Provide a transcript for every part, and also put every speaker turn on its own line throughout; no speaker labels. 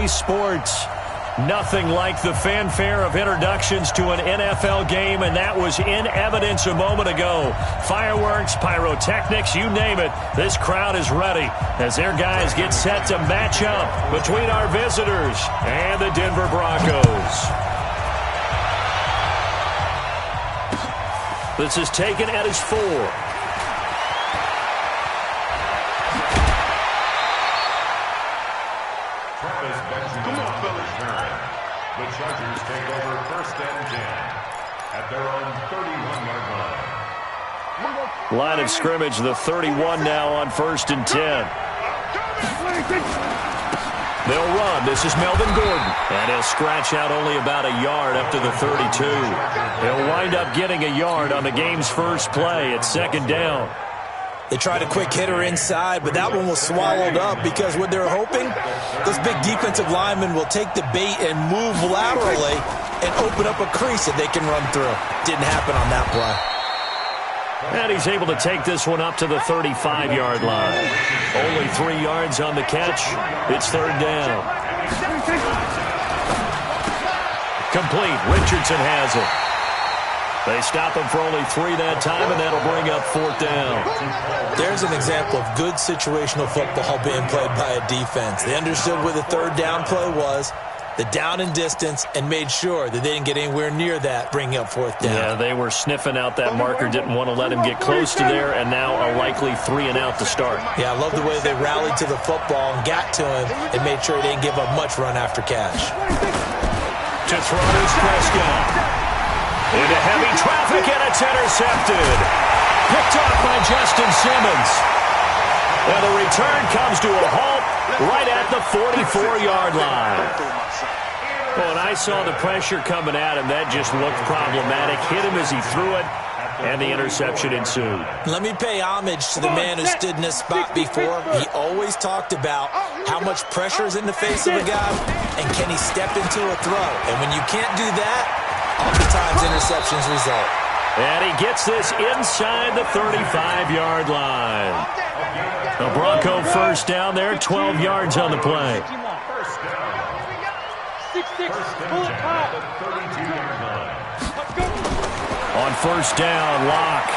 EA Sports. Nothing like the fanfare of introductions to an NFL game, and that was in evidence a moment ago. Fireworks, pyrotechnics, you name it. This crowd is ready as their guys get set to match up between our visitors and the Denver Broncos. This is taken at his 4.
The Chargers take over 1st and 10 at their own 31-yard line.
Line of scrimmage, the 31 now on 1st and 10. They'll run. This is Melvin Gordon. And he'll scratch out only about a yard up to the 32. He'll wind up getting a yard on the game's first play at 2nd down.
They tried a quick hitter inside, but that one was swallowed up because what they're hoping, this big defensive lineman will take the bait and move laterally and open up a crease that they can run through. Didn't happen on that play.
And he's able to take this one up to the 35-yard line. Only 3 yards on the catch. It's 3rd down. Complete. Richardson has it. They stop him for only 3 that time, and that'll bring up 4th down.
There's an example of good situational football being played by a defense. They understood where the 3rd down play was, the down and distance, and made sure that they didn't get anywhere near that, bringing up 4th down.
Yeah, they were sniffing out that marker, didn't want to let him get close to there, and now a likely 3 and out to start.
Yeah, I love the way they rallied to the football and got to him and made sure they didn't give up much run after catch.
To throw is Prescott. Into heavy traffic, and it's intercepted. Picked off by Justin Simmons. And the return comes to a halt right at the 44-yard line. When I saw the pressure coming at him, that just looked problematic. Hit him as he threw it, and the interception ensued.
Let me pay homage to the man who stood in this spot before. He always talked about how much pressure is in the face of a guy, and can he step into a throw. And when you can't do that, oftentimes interceptions result.
And he gets this inside the 35-yard line. The Bronco 1st down there, 12 yards on the play. On 1st down, Locke.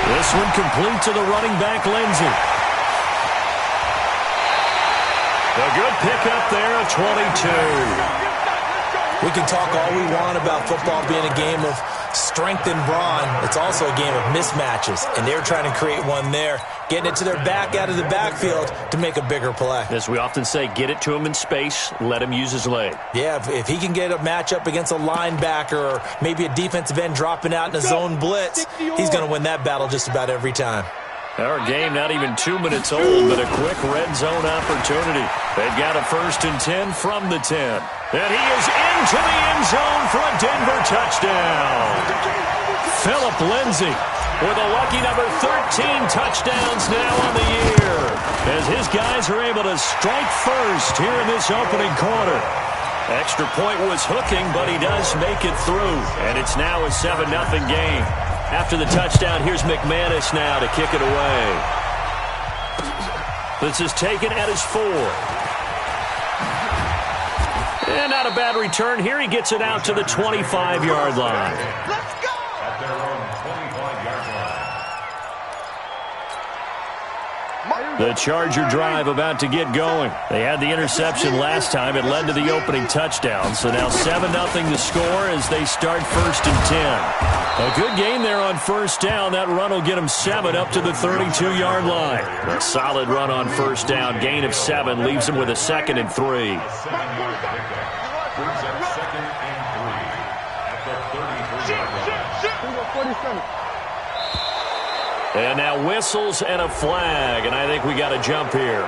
This one complete to the running back, Lindsey. A good pickup there of 22.
We can talk all we want about football being a game of strength and brawn. It's also a game of mismatches, and they're trying to create one there, getting it to their back out of the backfield to make a bigger play.
As we often say, get it to him in space, let him use his leg.
Yeah, if he can get a matchup against a linebacker or maybe a defensive end dropping out in a zone blitz, he's going to win that battle just about every time.
Our game not even 2 minutes old, but a quick red zone opportunity. They've got a 1st and 10 from the 10. And he is into the end zone for a Denver touchdown. Phillip Lindsay with a lucky number 13 touchdowns now on the year, as his guys are able to strike first here in this opening quarter. Extra point was hooking, but he does make it through, and it's now a 7-0 game. After the touchdown, here's McManus now to kick it away. This is taken at his 4. And not a bad return here. He gets it out to the 25-yard line.
Let's go! At their own 25-yard line.
The Charger drive about to get going. They had the interception last time. It led to the opening touchdown. So now 7-0 the score as they start 1st and 10. A good game there on 1st down. That run will get them 7 up to the 32-yard line. A solid run on 1st down. Gain of 7 leaves them with a 2nd and 3.
Brings up 2nd and 3 at the 33-yard line.
And now whistles and a flag, and I think we got a jump here.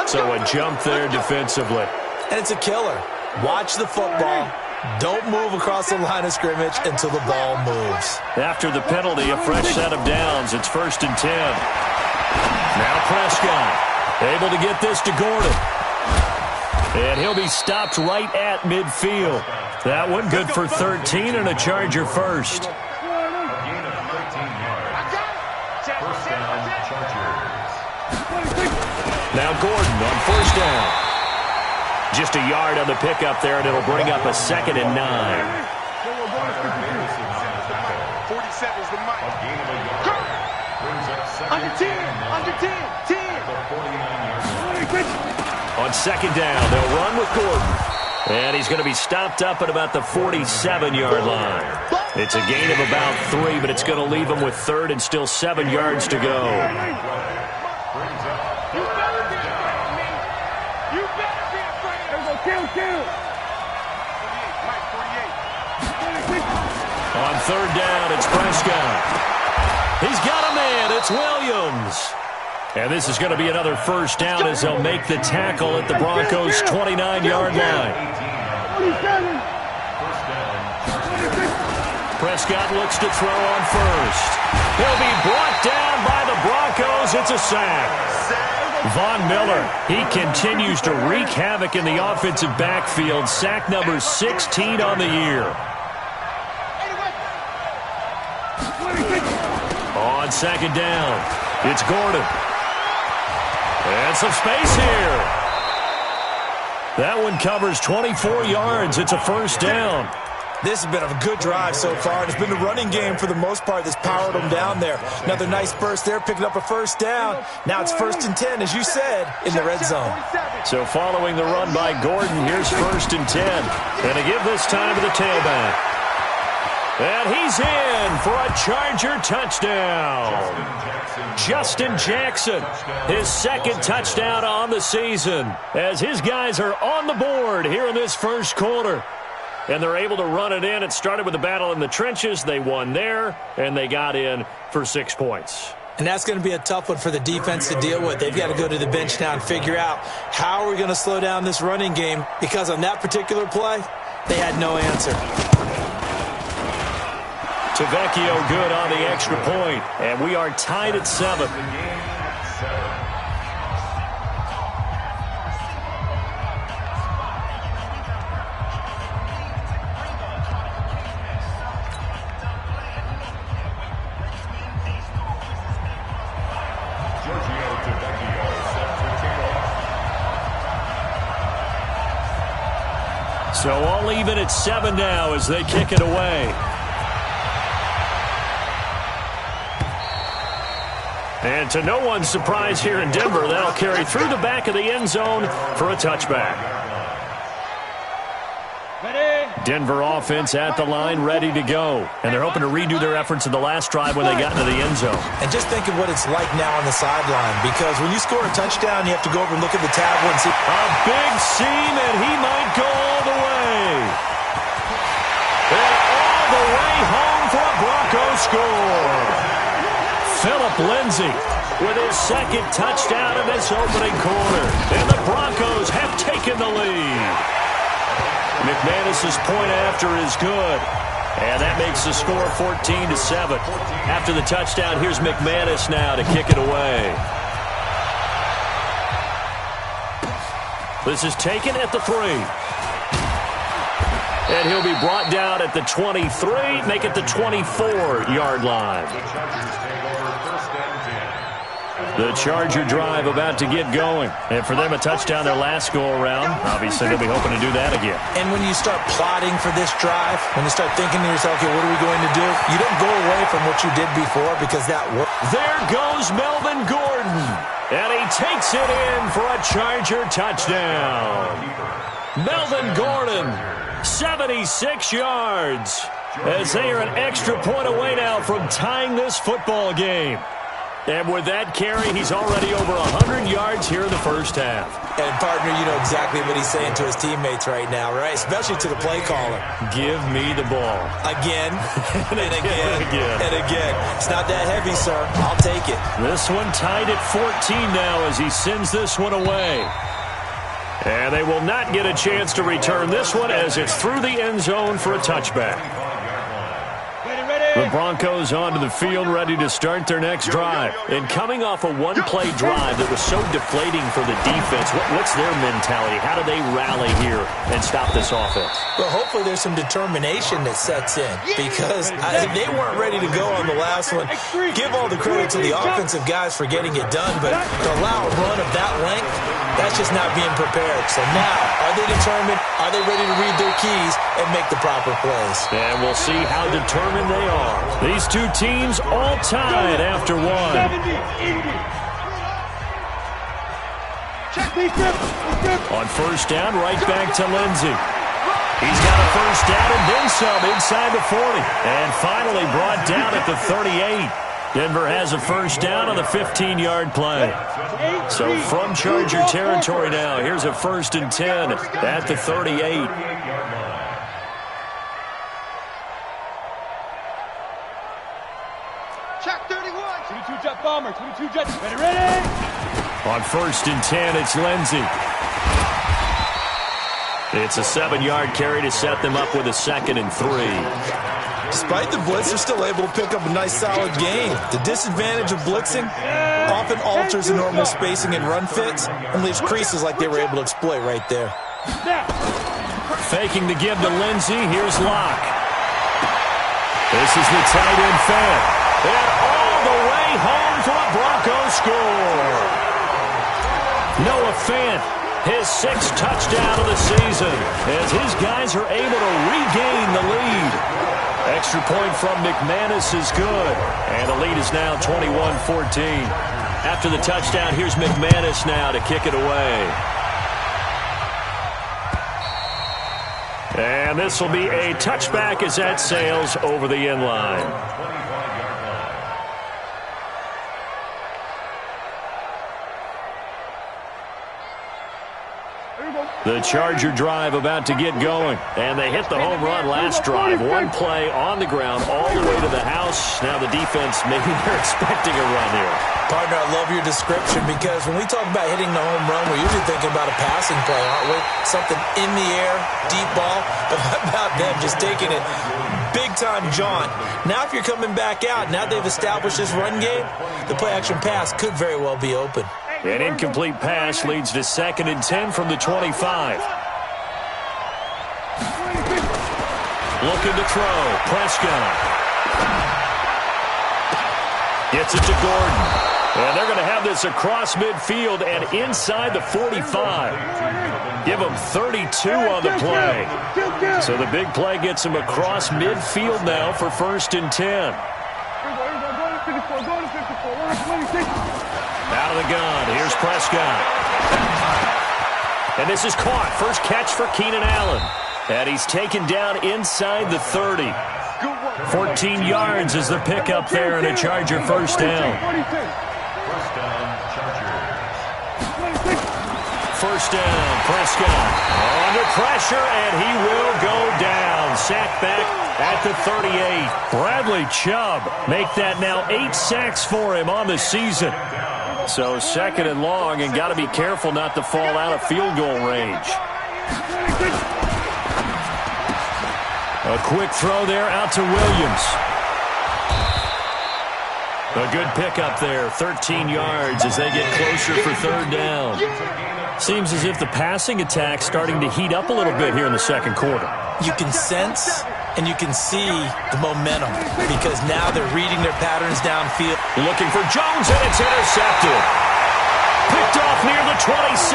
So a jump there defensively.
And it's a killer. Watch the football. Don't move across the line of scrimmage until the ball moves.
After the penalty, a fresh set of downs. It's 1st and 10. Now Prescott able to get this to Gordon. And he'll be stopped right at midfield. That one good for 13 and a Charger first. Now Gordon on first down. Just a yard on the pickup there, and it'll bring up a 2nd and 9.
47 is the mic. Under 10, under 10, 10.
On 2nd down, they'll run with Gordon. And he's going to be stopped up at about the 47-yard line. It's a gain of about 3, but it's going to leave him with 3rd and still 7 yards to go. On 3rd down, it's Prescott. He's got a man. It's Williams. And this is going to be another first down as they'll make the tackle at the Broncos' 29-yard line. Prescott looks to throw on first. He'll be brought down by the Broncos. It's a sack. Von Miller, he continues to wreak havoc in the offensive backfield. Sack number 16 on the year. On 2nd down, it's Gordon. And some space here. That one covers 24 yards. It's a first down.
This has been a good drive so far. It's been the running game for the most part that's powered them down there. Another nice burst there, picking up a first down. Now it's 1st and 10, as you said, in the red zone.
So following the run by Gordon, here's 1st and 10. And to give this time to the tailback. And he's in for a Charger touchdown. Justin Jackson, his 2nd touchdown on the season, as his guys are on the board here in this first quarter. And they're able to run it in. It started with a battle in the trenches. They won there, and they got in for 6 points.
And that's going to be a tough one for the defense to deal with. They've got to go to the bench now and figure out how are we going to slow down this running game, because on that particular play, they had no answer.
Tavecchio good on the extra point, and we are tied at 7. So all even at 7 now as they kick it away. And to no one's surprise here in Denver, that'll carry through the back of the end zone for a touchback. Denver offense at the line, ready to go. And they're hoping to redo their efforts in the last drive when they got into the end zone.
And just think of what it's like now on the sideline, because when you score a touchdown, you have to go over and look at the tablet and see.
A big seam, and he might go all the way. And all the way home for a Broncos score. Phillip Lindsay with his 2nd touchdown in this opening quarter. And the Broncos have taken the lead. McManus's point after is good. And that makes the score 14-7. After the touchdown, here's McManus now to kick it away. This is taken at the 3. And he'll be brought down at the 23, make it the 24-yard line. The Charger drive about to get going. And for them, a touchdown their last go-around. Obviously, they'll be hoping to do that again.
And when you start plotting for this drive, when you start thinking to yourself, okay, what are we going to do? You don't go away from what you did before, because that worked.
There goes Melvin Gordon. And he takes it in for a Charger touchdown. Melvin Gordon, 76 yards. As they are an extra point away now from tying this football game. And with that carry, he's already over 100 yards here in the first half.
And, partner, you know exactly what he's saying to his teammates right now, right? Especially to the play caller.
Give me the ball.
Again, and again, and again. It's not that heavy, sir. I'll take it.
This one tied at 14 now as he sends this one away. And they will not get a chance to return this one as it's through the end zone for a touchback.
Ready, ready.
The Broncos onto the field, ready to start their next drive. And coming off a one-play drive that was so deflating for the defense, what's their mentality? How do they rally here and stop this offense?
Well, hopefully there's some determination that sets in because they weren't ready to go on the last one. Give all the credit to the offensive guys for getting it done, but to allow a run of that length, that's just not being prepared. So now, are they determined? Are they ready to read their keys and make the proper plays?
And we'll see how determined they are. These two teams all tied after one. On first down, right back to Lindsey. He's got a first down and then some inside the 40. And finally brought down at the 38. Denver has a first down on the 15-yard play. So from Charger territory now, here's a 1st and 10 at the 38.
Check 31. 22 jet bomber. 22 jet. Ready.
On 1st and 10, it's Lindsey. It's a 7-yard carry to set them up with a 2nd and 3.
Despite the blitz, they're still able to pick up a nice, solid gain. The disadvantage of blitzing often alters the normal spacing and run fits and leaves creases like they were able to exploit right there.
Faking the give to Lindsey. Here's Locke. This is the tight end fan. And all the way home for a Broncos score. Noah Fant, his 6th touchdown of the season, as his guys are able to regain the lead. Extra point from McManus is good. And the lead is now 21-14. After the touchdown, here's McManus now to kick it away. And this will be a touchback as that sails over the end line. The Charger drive about to get going. And they hit the home run last drive. One play on the ground all the way to the house. Now the defense, maybe they're expecting a run here.
Partner, I love your description because when we talk about hitting the home run, we're usually thinking about a passing play, aren't we? Something in the air, deep ball. But how about them just taking it big-time jaunt? Now if you're coming back out, now they've established this run game, the play-action pass could very well be open.
An incomplete pass leads to 2nd and 10 from the 25. Looking to throw. Prescott. Gets it to Gordon. And they're going to have this across midfield and inside the 45. Give them 32 on the play. So the big play gets them across midfield now for 1st and 10. Out of the gun. Here's Prescott. And this is caught. First catch for Keenan Allen. And he's taken down inside the 30. 14 yards is the pickup there and a Charger first down. First down, Prescott. Under pressure, and he will go down. Sacked back at the 38. Bradley Chubb make that now 8 sacks for him on the season. So 2nd and long, and got to be careful not to fall out of field goal range. A quick throw there out to Williams. A good pickup there, 13 yards as they get closer for 3rd down. Seems as if the passing attack's starting to heat up a little bit here in the 2nd quarter.
You can sense and you can see the momentum because now they're reading their patterns downfield.
Looking for Jones, and it's intercepted. Picked off near the 26.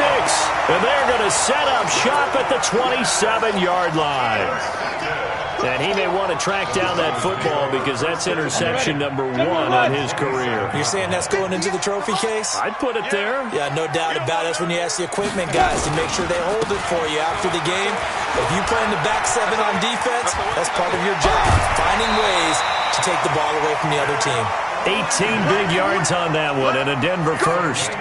And they're going to set up shop at the 27-yard line. And he may want to track down that football because that's interception number 1 on his career.
You're saying that's going into the trophy case?
I'd put it there.
Yeah, no doubt about it. That's when you ask the equipment guys to make sure they hold it for you after the game. If you play in the back 7 on defense, that's part of your job, finding ways to take the ball away from the other team.
18 big yards on that one and a Denver first.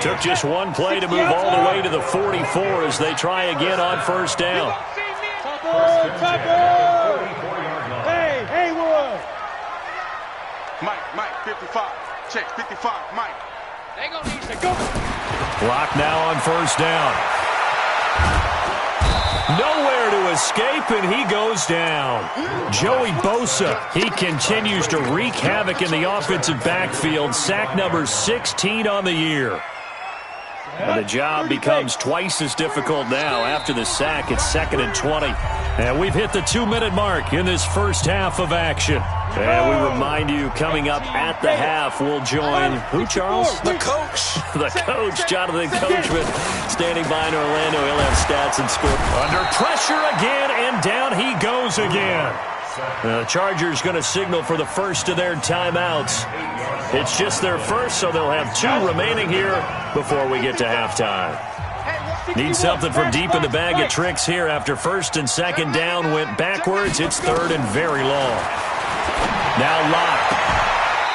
Took just one play to move all the way to the 44 as they try again on first down.
Hey, Haywood. Mike, 55. Check, 55, Mike. They gonna need to go.
Clock now on first down. Nowhere to escape, and he goes down. Joey Bosa, he continues to wreak havoc in the offensive backfield. Sack number 16 on the year. And the job becomes twice as difficult now. After the sack, it's 2nd and 20. And we've hit the 2-minute mark in this first half of action. And we remind you, coming up at the half, we'll join who, Charles?
The coach.
The coach, Jonathan Coachman, standing by in Orlando. He'll have stats and score. Under pressure again, and down he goes again. The Chargers going to signal for the first of their timeouts. It's just their first, so they'll have 2 remaining here before we get to halftime. Need something from deep in the bag of tricks here. After 1st and 2nd down went backwards, it's 3rd and very long. Now Locke.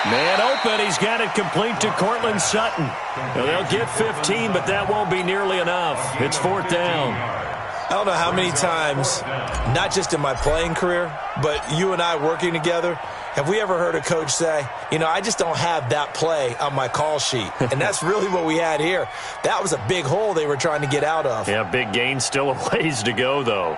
Man open, he's got it complete to Cortland Sutton. Now they'll get 15, but that won't be nearly enough. It's 4th down.
I don't know how many times, not just in my playing career, but you and I working together, have we ever heard a coach say, I just don't have that play on my call sheet. And that's really what we had here. That was a big hole they were trying to get out of.
Yeah, big gain, still a ways to go, though.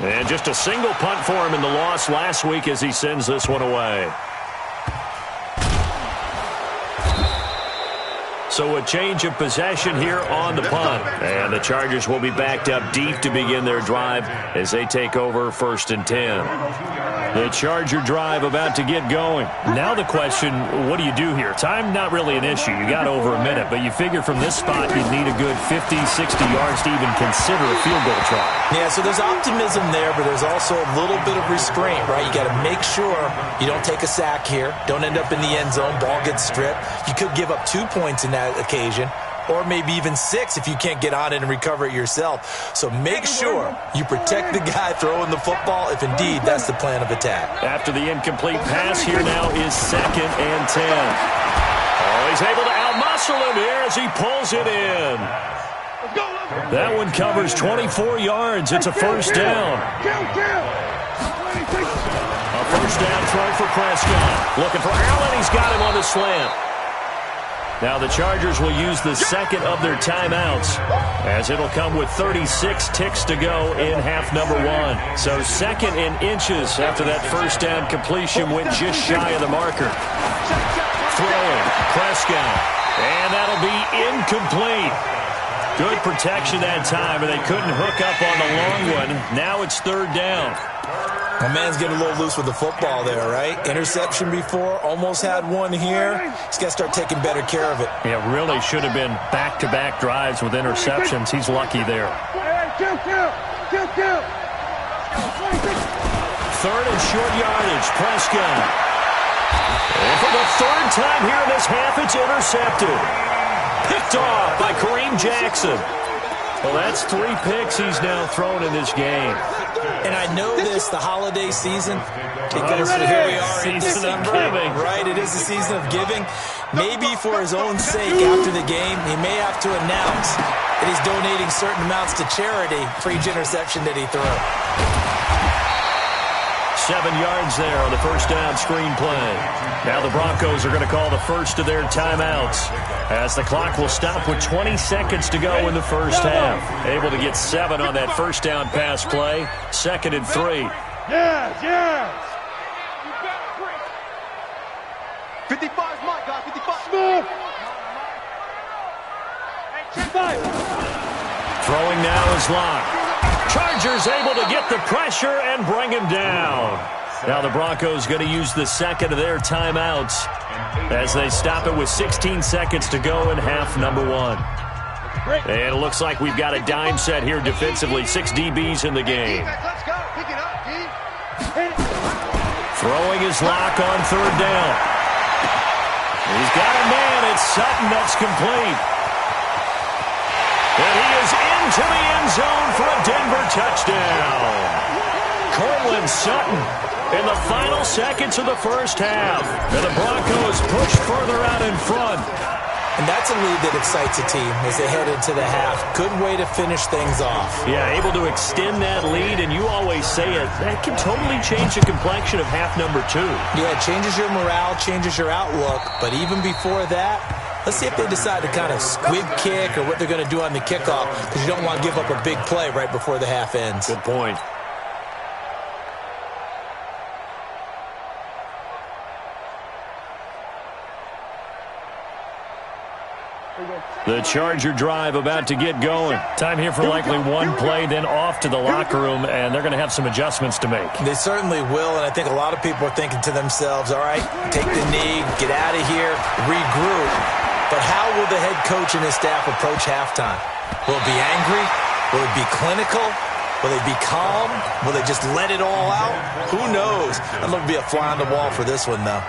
And just a single punt for him in the loss last week as he sends this one away. So a change of possession here on the punt. And the Chargers will be backed up deep to begin their drive as they take over 1st and 10. The Charger drive about to get going. Now the question, what do you do here? Time not really an issue. You got over a minute, but you figure from this spot you'd need a good 50, 60 yards to even consider a field goal try.
Yeah, so there's optimism there, but there's also a little bit of restraint, right? You got to make sure you don't take a sack here. Don't end up in the end zone. Ball gets stripped. You could give up 2 points in that occasion, or maybe even 6 if you can't get on it and recover it yourself. So make sure you protect the guy throwing the football if indeed that's the plan of attack.
After the incomplete pass, here now is 2nd and 10. Oh, he's able to outmuscle him here as he pulls it in. That one covers 24 yards. It's a 1st down. A 1st down throw for Prescott. Looking for Allen. He's got him on the slant. Now the Chargers will use the 2nd of their timeouts as it'll come with 36 ticks to go in half number 1. So 2nd and inches after that 1st down completion went just shy of the marker. Throwing, Prescott, and that'll be incomplete. Good protection that time, and they couldn't hook up on the long one. Now it's 3rd down.
My man's getting a little loose with the football there, right? Interception before, almost had one here. He's got to start taking better care of it.
Yeah, really should have been back-to-back drives with interceptions. He's lucky there. 3rd and short yardage, Prescott. And for the 3rd time here in this half, it's intercepted. Picked off by Kareem Jackson. Well, that's 3 picks he's now thrown in this game.
And I know this, the holiday season, because here we are in December, right? It is the season of giving. Maybe for his own sake after the game, he may have to announce that he's donating certain amounts to charity for each interception that he threw.
7 yards there on the 1st down screen play. Now the Broncos are going to call the first of their timeouts as the clock will stop with 20 seconds to go in the 1st half. Able to get 7 on that 1st down pass play. 2nd and 3.
Yes! 55 is mine, guys. 55. Smooth!
Throwing now is Locke. Chargers able to get the pressure and bring him down. Now the Broncos going to use the 2nd of their timeouts as they stop it with 16 seconds to go in half number 1. And it looks like we've got a dime set here defensively. 6 DBs in the game. Throwing his Locke on 3rd down. He's got a man. It's Sutton. That's complete. And he is into the end zone for a Denver touchdown. Cortland Sutton in the final seconds of the 1st half. And the Broncos pushed further out in front.
And that's a lead that excites a team as they head into the half. Good way to finish things off.
Yeah, able to extend that lead, and you always say it, that can totally change the complexion of half number 2.
Yeah, it changes your morale, changes your outlook. But even before that, let's see if they decide to kind of squib kick or what they're going to do on the kickoff, because you don't want to give up a big play right before the half ends.
Good point. The Charger drive about to get going. Time here for likely one play, then off to the locker room, and they're going to have some adjustments to make.
They certainly will, and I think a lot of people are thinking to themselves, all right, take the knee, get out of here, regroup. But how will the head coach and his staff approach halftime? Will it be angry? Will it be clinical? Will they be calm? Will they just let it all out? Who knows? I'd love to be a fly on the wall for this one, though.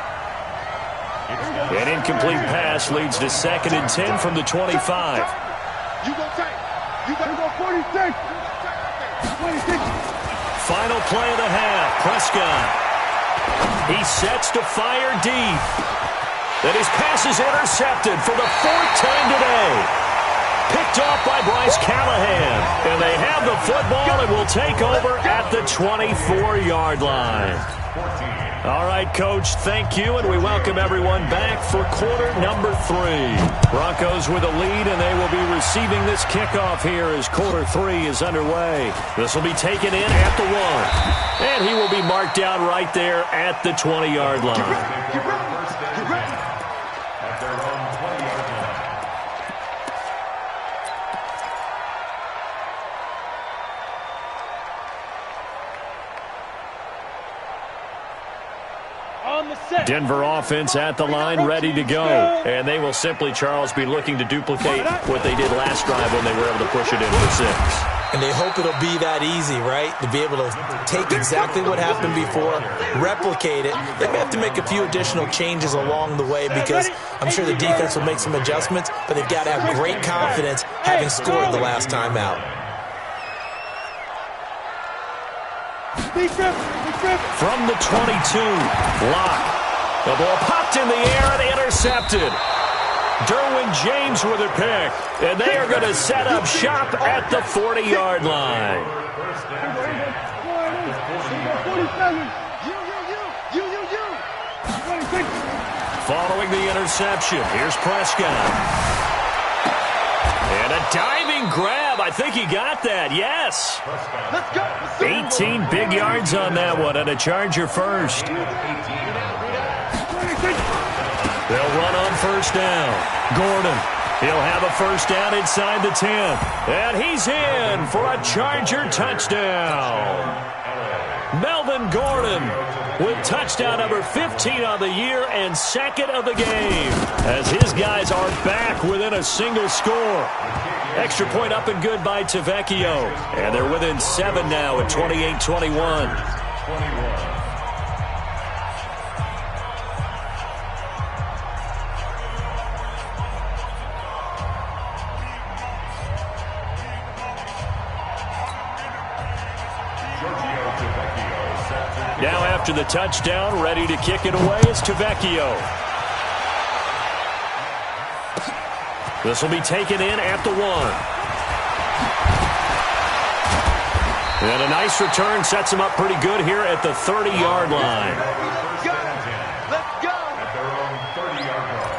An incomplete pass leads to 2nd and 10 from the 25.
You go take. You got to go 46. 46.
Final play of the half. Prescott. He sets to fire deep. Then his pass is intercepted for the 4th time today. Picked off by Bryce Callahan. And they have the football and will take over at the 24-yard line. All right, Coach, thank you, and we welcome everyone back for quarter number 3. Broncos with a lead, and they will be receiving this kickoff here as quarter 3 is underway. This will be taken in at the 1, and he will be marked down right there at the 20-yard line.
At their own 20-yard line.
Denver offense at the line, ready to go. And they will simply, Charles, be looking to duplicate what they did last drive when they were able to push it in for 6.
And they hope it'll be that easy, right? To be able to take exactly what happened before, replicate it. They may have to make a few additional changes along the way because I'm sure the defense will make some adjustments, but they've got to have great confidence having scored the last time out.
From the 22, Locke. The ball popped in the air and intercepted. Derwin James with a pick. And they are going to set up shop at the 40-yard line. Following the interception, here's Prescott. And a diving grab. I think he got that. Yes. 18 big yards on that one, and a Charger first. They'll run on first down. Gordon. He'll have a first down inside the 10. And he's in for a Charger touchdown. Melvin Gordon with touchdown number 15 on the year and 2nd of the game, as his guys are back within a single score. Extra point up and good by Tavecchio. And they're within 7 now at 28-21. Now after the touchdown, ready to kick it away is Tavecchio. This will be taken in at the 1. And a nice return sets him up pretty good here at the 30-yard line.
Let's go.
At their own 30-yard line.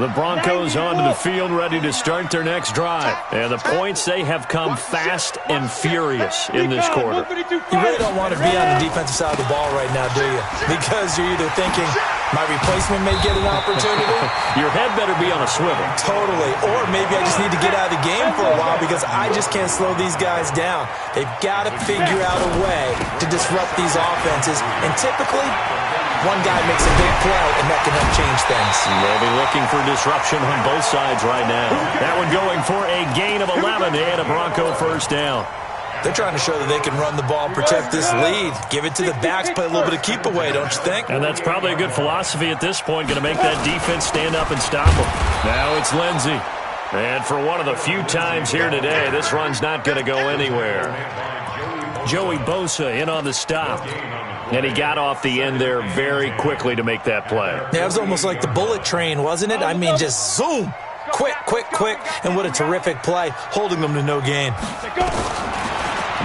The Broncos onto the field ready to start their next drive. And the points, they have come fast and furious in this quarter.
You really don't want to be on the defensive side of the ball right now, do you? Because you're either thinking, my replacement may get an opportunity.
Your head better be on a swivel.
Totally. Or maybe I just need to get out of the game for a while because I just can't slow these guys down. They've got to figure out a way to disrupt these offenses. And typically, one guy makes a big play, and that can help change things.
They'll be looking for disruption on both sides right now. That one going for a gain of 11 and a Bronco first down.
They're trying to show that they can run the ball, protect this lead, give it to the backs, play a little bit of keep away, don't you think?
And that's probably a good philosophy at this point, going to make that defense stand up and stop them. Now it's Lindsey. And for one of the few times here today, this run's not going to go anywhere. Joey Bosa in on the stop. And he got off the end there very quickly to make that play.
Yeah, it was almost like the bullet train, wasn't it? I mean, just zoom. Quick, quick, quick. And what a terrific play, holding them to no gain.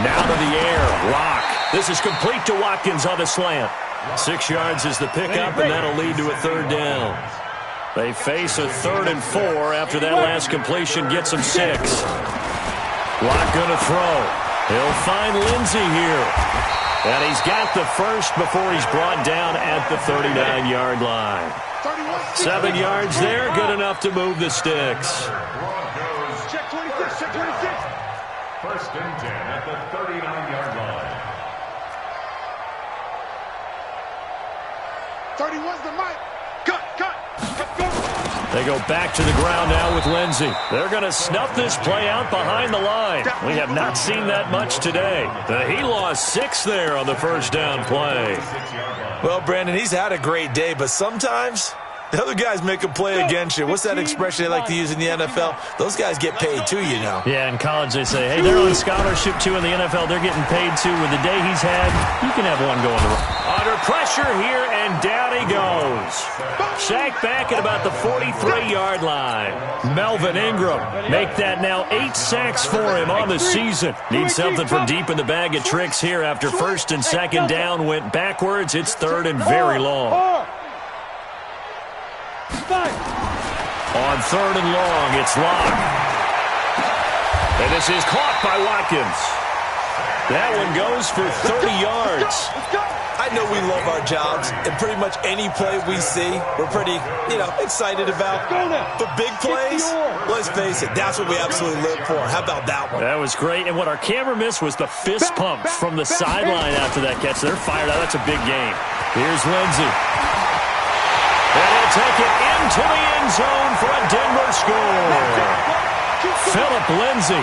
Now to the air. Lock. This is complete to Watkins on the slant. 6 yards is the pickup, and that'll lead to a third down. They face a 3rd and 4 after that last completion gets them 6. Lock going to throw. He'll find Lindsey here. And he's got the first before he's brought down at the 39-yard line. 7 yards there, good enough to move the sticks.
Check 26, check 26.
1st and 10 at the 39-yard line.
31's the mic. Cut, cut. Let's go.
They go back to the ground now with Lindsey. They're going to snuff this play out behind the line. We have not seen that much today. He lost 6 there on the first down play.
Well, Brandon, he's had a great day, but sometimes the other guys make a play against you. What's that expression they like to use in the NFL? Those guys get paid too, you know.
Yeah, in college they say, hey, they're on scholarship too. In the NFL, they're getting paid too. With the day he's had, you can have one going to run. Under pressure here, and down he goes. Sacked back at about the 43-yard line. Melvin Ingram make that now 8 sacks for him on the season. Needs something from deep in the bag of tricks here after 1st and 2nd down went backwards. It's 3rd and very long. On 3rd and long, it's Lock. And this is caught by Watkins. That one goes for 30 yards.
I know we love our jobs, and pretty much any play we see, we're pretty, excited about. But big plays, let's face it, that's what we absolutely live for. How about that one?
That was great, and what our camera missed was the fist pumps from the sideline after that catch. They're fired out. That's a big game. Here's Lindsey. And he'll take it into the end zone for a Denver score. Philip Lindsey,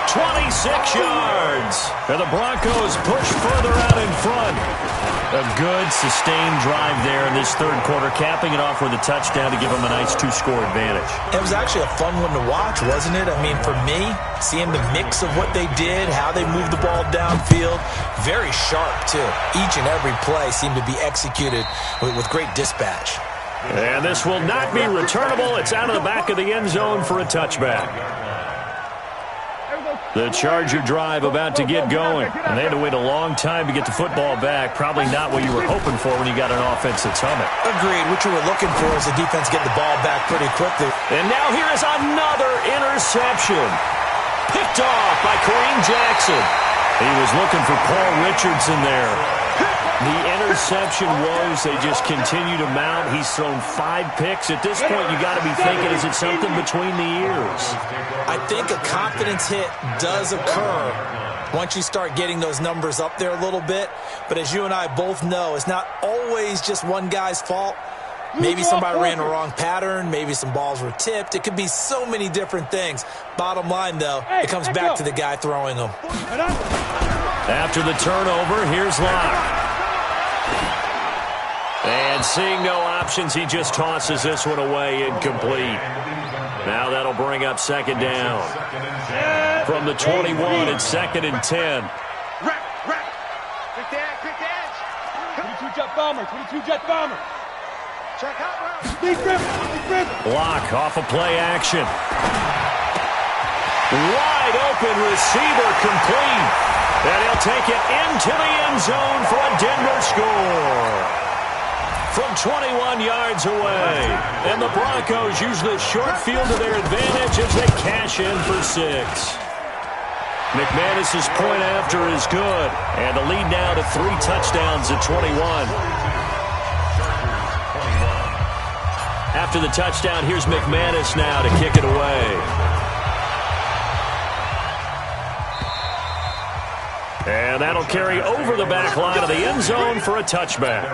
26 yards. And the Broncos push further out in front. A good, sustained drive there in this 3rd quarter, capping it off with a touchdown to give them a nice 2-score advantage.
It was actually a fun one to watch, wasn't it? I mean, for me, seeing the mix of what they did, how they moved the ball downfield, very sharp, too. Each and every play seemed to be executed with great dispatch.
And this will not be returnable. It's out of the back of the end zone for a touchback. The Charger drive about to get going. And they had to wait a long time to get the football back. Probably not what you were hoping for when you got an offense that's humming.
Agreed. What you were looking for is the defense getting the ball back pretty quickly.
And now here is another interception. Picked off by Kareem Jackson. He was looking for Paul Richardson there. The interception was they just continue to mount. He's thrown 5 picks. At this point, you got to be thinking, is it something between the ears?
I think a confidence hit does occur once you start getting those numbers up there a little bit. But as you and I both know, it's not always just one guy's fault. Maybe somebody ran a wrong pattern. Maybe some balls were tipped. It could be so many different things. Bottom line, though, it comes back to the guy throwing them.
After the turnover, here's Lock. And seeing no options, he just tosses this one away incomplete. Now that'll bring up 2nd down. From the 21, it's 2nd and 10.
Quick the edge, quick the edge. 22 jet bomber, 22 jet bomber. Check out route. Deep grip.
Lock off of play action. Wide open receiver complete. And he'll take it into the end zone for a Denver score. From 21 yards away. And the Broncos use the short field to their advantage as they cash in for 6. McManus's point after is good. And the lead now to 3 touchdowns at 21. After the touchdown, here's McManus now to kick it away. And that'll carry over the back line of the end zone for a touchback.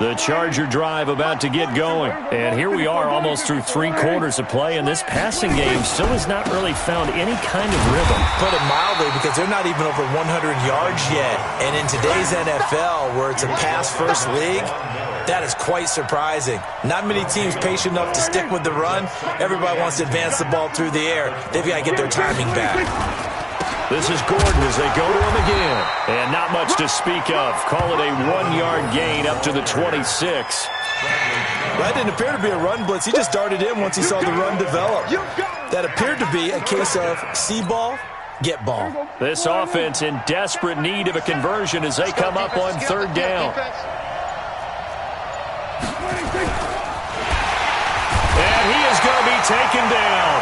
The Charger drive about to get going. And here we are almost through 3 quarters of play, and this passing game still has not really found any kind of rhythm.
Put it mildly, because they're not even over 100 yards yet. And in today's NFL, where it's a pass-first league, That is quite surprising. Not many teams patient enough to stick with the run. Everybody wants to advance the ball through the air. They've got to get their timing back.
This is Gordon as they go to him again. And not much to speak of. Call it a 1-yard gain up to the 26.
That didn't appear to be a run blitz. He just darted in once he saw the run develop. That appeared to be a case of see ball, get ball.
This offense in desperate need of a conversion as they come up on third down. And he is going to be taken down.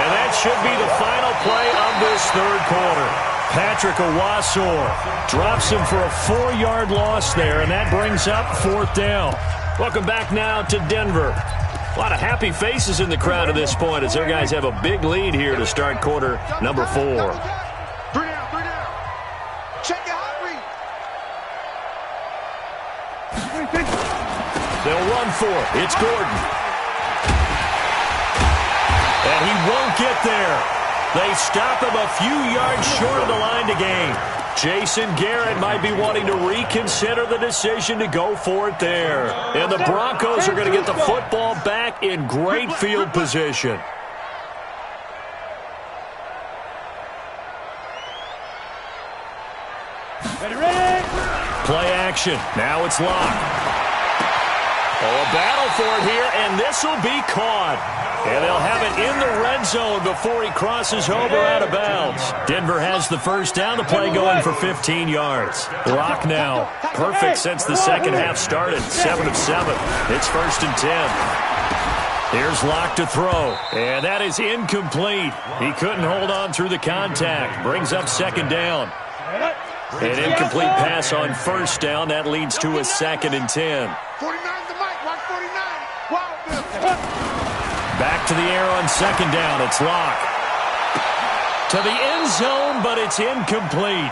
And that should be the final play of this third quarter. Patrick Owasor drops him for a 4-yard loss there, and that brings up fourth down. Welcome back now to Denver. A lot of happy faces in the crowd at this point as their guys have a big lead here to start quarter number 4.
3 down. Check your hot read.
They'll run for it. It's Gordon. And he won't get there. They stop him a few yards short of the line to gain. Jason Garrett might be wanting to reconsider the decision to go for it there. And the Broncos are going to get the football back in great field position.
Ready?
Play action. Now it's locked. Oh, a battle for it here, and this will be caught. And they'll have it in the red zone before he crosses over out of bounds. Denver has the first down. The play going for 15 yards. Lock now. Perfect since the second half started. 7 of 7. It's 1st and 10. Here's Lock to throw. And that is incomplete. He couldn't hold on through the contact. Brings up second down. An incomplete pass on first down. That leads to a 2nd and 10.
49's the mic. Watch 49. Wow.
Back to the air on second down. It's Lock. To the end zone, but it's incomplete.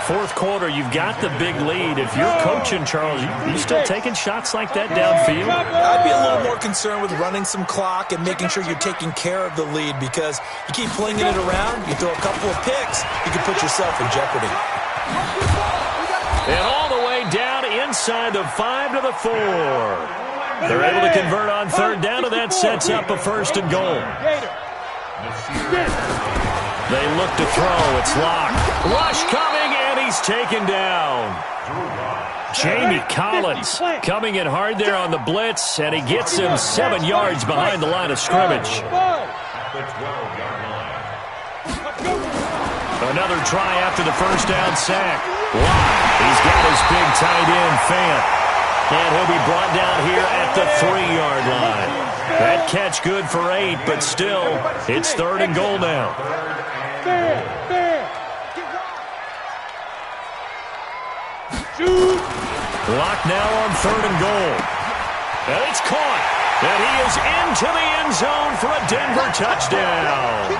Fourth quarter, you've got the big lead. If you're coaching, Charles, you still taking shots like that downfield?
I'd be a little more concerned with running some clock and making sure you're taking care of the lead, because you keep flinging it around, you throw a couple of picks, you can put yourself in jeopardy.
And all the way down inside the 5 to the 4. They're able to convert on third down, and that sets up a 1st and goal. They look to throw. It's Lock. Rush coming, and he's taken down. Jamie Collins coming in hard there on the blitz, and he gets him 7 yards behind the line of scrimmage. Another try after the first down sack. Lock. He's got his big tight end, Fant. And he'll be brought down here at the 3-yard line. That catch good for 8, but still, it's 3rd and goal now. Lock now on 3rd and goal. And it's caught. And he is into the end zone for a Denver touchdown.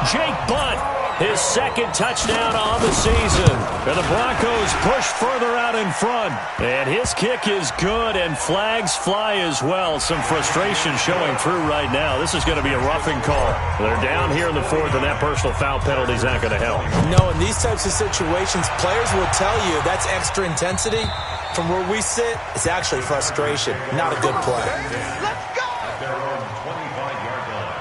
Jake Butt, his 2nd touchdown on the season. And the Broncos push further out in front. And his kick is good, and flags fly as well. Some frustration showing through right now. This is going to be a roughing call. They're down here in the 4th, and that personal foul penalty is not going to help.
No, in these types of situations, players will tell you that's extra intensity. From where we sit, it's actually frustration. Not a good play.
Let's go!
At their own 25-yard line.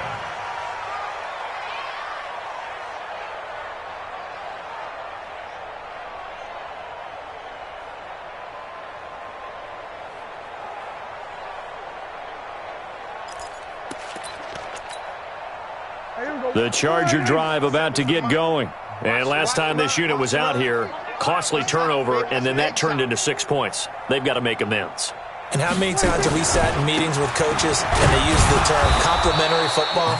The Charger drive about to get going. And last time this unit was out here, costly turnover, and then that turned into 6 points. They've got to make amends.
And how many times have we sat in meetings with coaches and they use the term complementary football?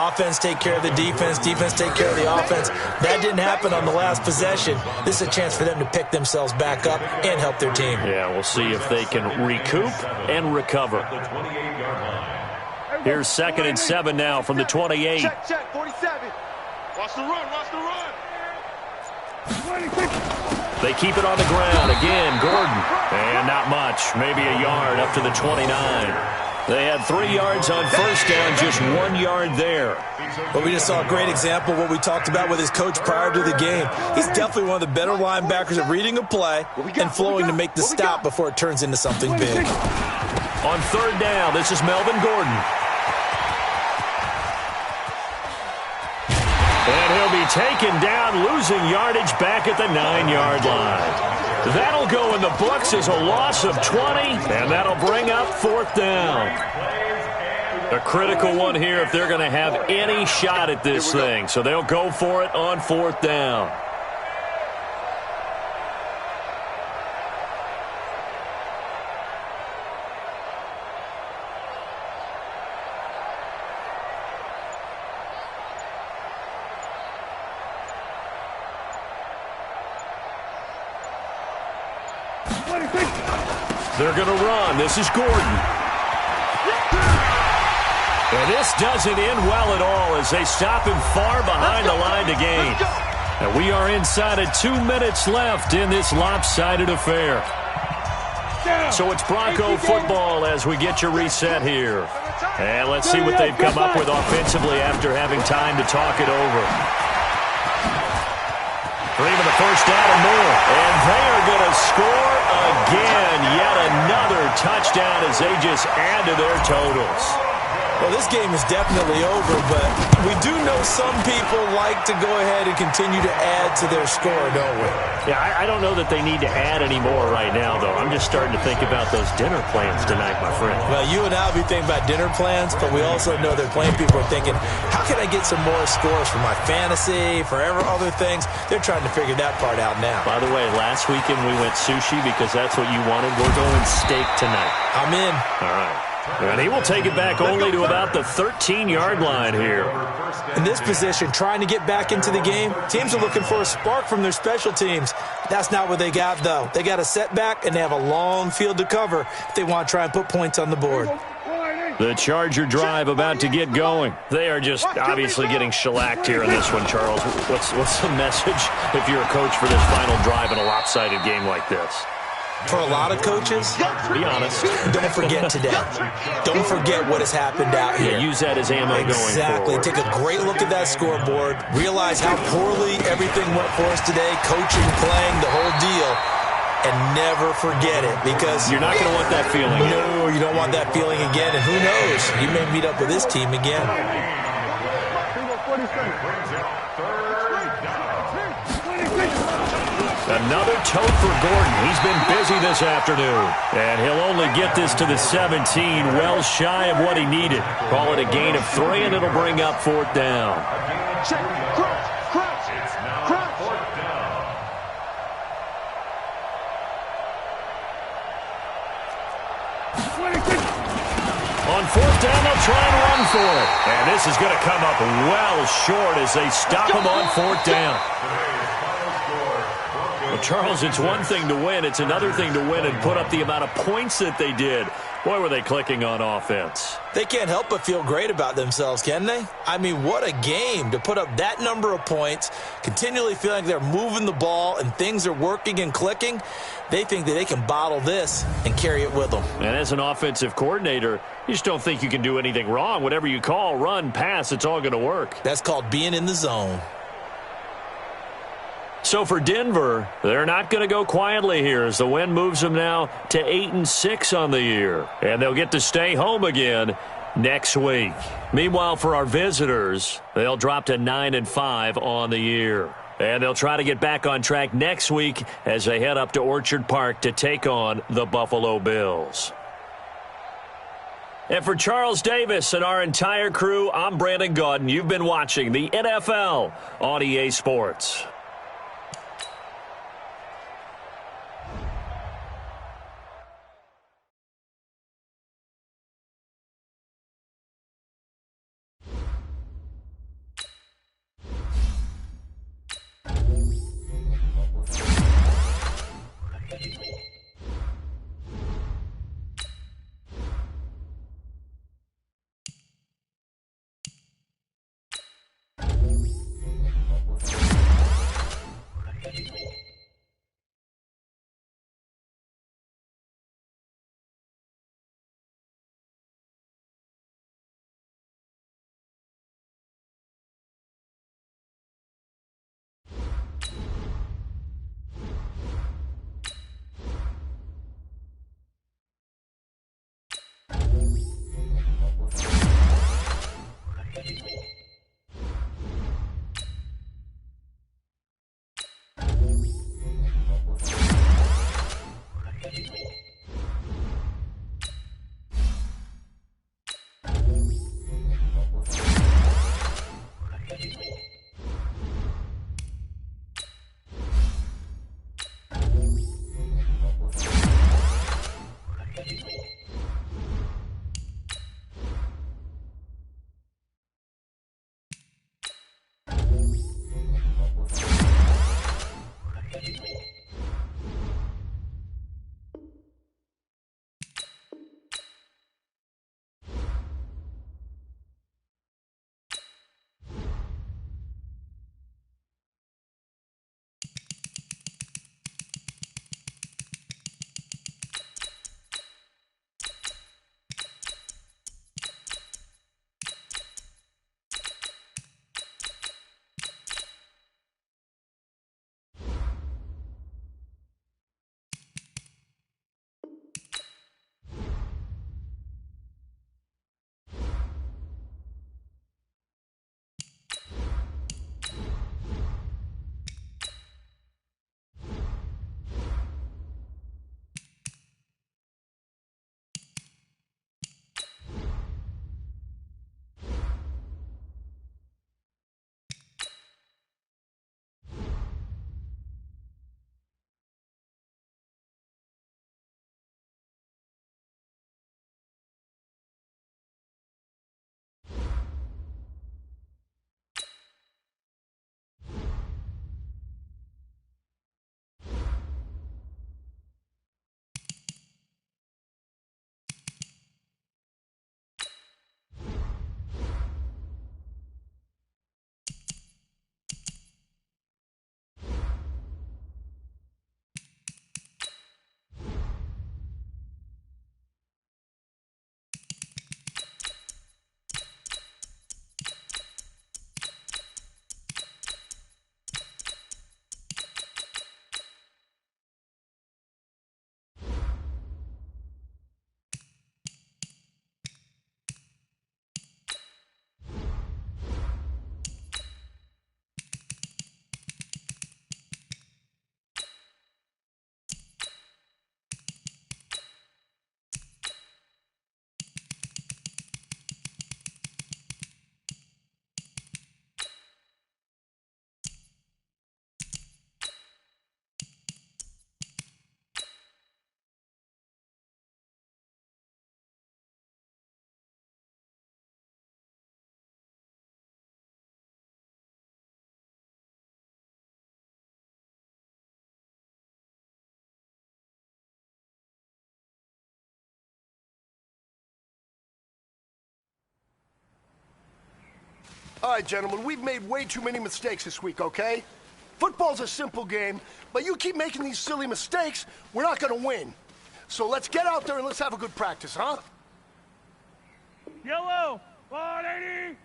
Offense take care of the defense, defense take care of the offense. That didn't happen on the last possession. This is a chance for them to pick themselves back up and help their team.
Yeah, we'll see if they can recoup and recover.
The 28-yard line.
Here's 2nd and 7 now from the 28.
Check, 47. Watch the run, watch the run.
They keep it on the ground. Again, Gordon. And not much. Maybe a yard up to the 29. They had 3 yards on first down, just 1 yard there.
But we just saw a great example of what we talked about with his coach prior to the game. He's definitely one of the better linebackers at reading a play and flowing to make the stop before it turns into something big.
On third down, this is Melvin Gordon. And he'll be taken down, losing yardage back at the 9-yard line. That'll go in the books as a loss of 20, and that'll bring up fourth down. A critical one here if they're going to have any shot at this thing. So they'll go for it on fourth down. They're going to run. This is Gordon. And this doesn't end well at all as they stop him far behind the line to gain. And we are inside of 2 minutes left in this lopsided affair. So it's Bronco football as we get you reset here. And let's see what they've come up with offensively after having time to talk it over. For even the first down and more. And they are going to score again. Yet another touchdown as they just add to their totals.
Well, this game is definitely over, but we do know some people like to go ahead and continue to add to their score, don't we?
Yeah, I don't know that they need to add any more right now, though. I'm just starting to think about those dinner plans tonight, my friend.
Well, you and I will be thinking about dinner plans, but we also know that playing people are thinking, how can I get some more scores for my fantasy, for other things? They're trying to figure that part out now.
By the way, last weekend we went sushi because that's what you wanted. We're going steak tonight.
I'm in.
All right. And he will take it back only to about the 13-yard line here.
In this position, trying to get back into the game, teams are looking for a spark from their special teams. That's not what they got, though. They got a setback, and they have a long field to cover if they want to try and put points on the board.
The Charger drive about to get going. They are just obviously getting shellacked here in this one, Charles. What's the message if you're a coach for this final drive in a lopsided game like this?
For a lot of coaches,
be honest,
don't forget today. Don't forget what has happened out here.
Yeah, use that as ammo going forward.
Exactly. Take a great look at that scoreboard. Realize how poorly everything went for us today, coaching, playing, the whole deal. And never forget it, because
you're not going to want that feeling.
No, you don't want that feeling again. And who knows? You may meet up with this team again.
Another tote for Gordon. He's been busy this afternoon. And he'll only get this to the 17, well shy of what he needed. Call it a gain of 3, and it'll bring up fourth down. On fourth down, they'll try and run for it. And this is going to come up well short as they stop him on fourth down. Well, Charles, it's one thing to win. It's another thing to win and put up the amount of points that they did. Boy, were they clicking on offense.
They can't help but feel great about themselves, can they? I mean, what a game to put up that number of points, continually feeling like they're moving the ball and things are working and clicking. They think that they can bottle this and carry it with them.
And as an offensive coordinator, you just don't think you can do anything wrong. Whatever you call, run, pass, it's all going to work.
That's called being in the zone.
So for Denver, they're not going to go quietly here as the win moves them now to 8-6 on the year. And they'll get to stay home again next week. Meanwhile, for our visitors, they'll drop to 9-5 on the year. And they'll try to get back on track next week as they head up to Orchard Park to take on the Buffalo Bills. And for Charles Davis and our entire crew, I'm Brandon Gaudin. You've been watching the NFL on EA Sports.
All right, gentlemen, we've made way too many mistakes this week, okay? Football's a simple game, but you keep making these silly mistakes, we're not gonna win. So let's get out there and let's have a good practice, huh?
Yellow, 180.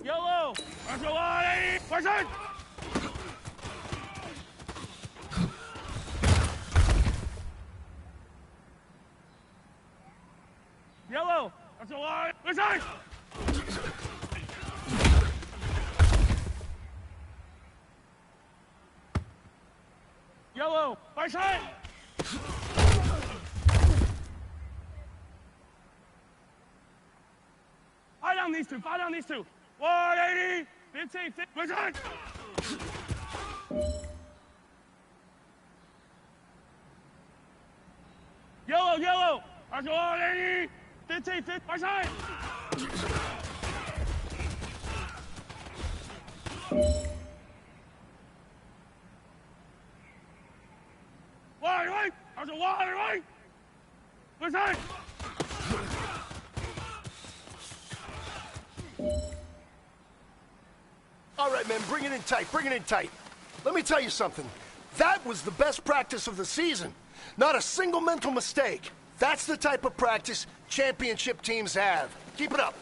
Yellow, that's a 180. Person. Yellow, that's a 180. Listen. Yellow, right side. Fire down these two, fire down these two. 180, 15, 15, listen. Yellow, yellow, that's 180, 15, 15, right side. Right, that's a 180. Listen.
All right, man, bring it in tight, bring it in tight. Let me tell you something. That was the best practice of the season. Not a single mental mistake. That's the type of practice championship teams have. Keep it up.